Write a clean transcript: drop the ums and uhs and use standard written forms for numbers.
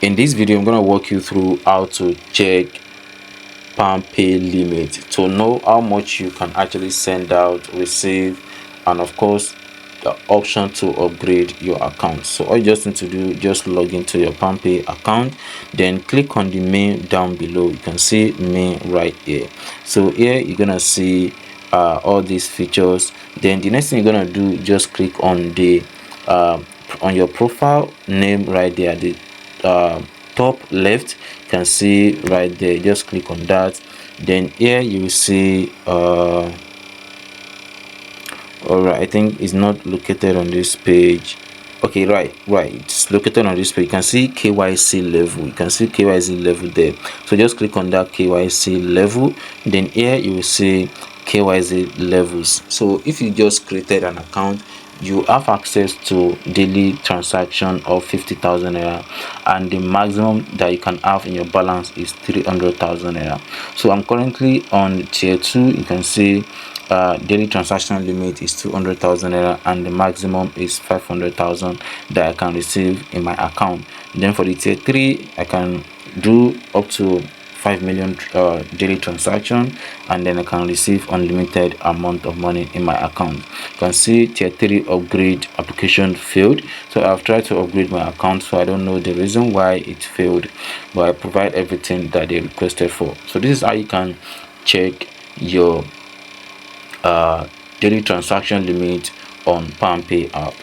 In this video, I'm going to walk you through how to check Palmpay limit to know how much you can actually send out, receive, and of course the option to upgrade your account. So all you just need to do, just log into your Palmpay account, then click on the main down below. You can see main right here. So here you're gonna see all these features. Then the next thing you're gonna do, just click on the on your profile name right there, the top left. You can see right there, just click on that. Then here you will see all right, I think it's not located on this page. Okay, right, it's located on this page. You can see KYC level. You can see KYC level there. So just click on that KYC level. Then here you will see KYC levels. So if you just created an account, you have access to daily transaction of 50,000 naira, and the maximum that you can have in your balance is 300,000 naira. So I'm currently on tier 2. You can see daily transaction limit is 200,000 naira, and the maximum is 500,000 that I can receive in my account. Then for the tier 3, I can do up to 5 million daily transaction, and then I can receive unlimited amount of money in my account. You can see tier 3 upgrade application failed. So I've tried to upgrade my account, so I don't know the reason why it failed, but I provide everything that they requested for. So this is how you can check your daily transaction limit on Palmpay app.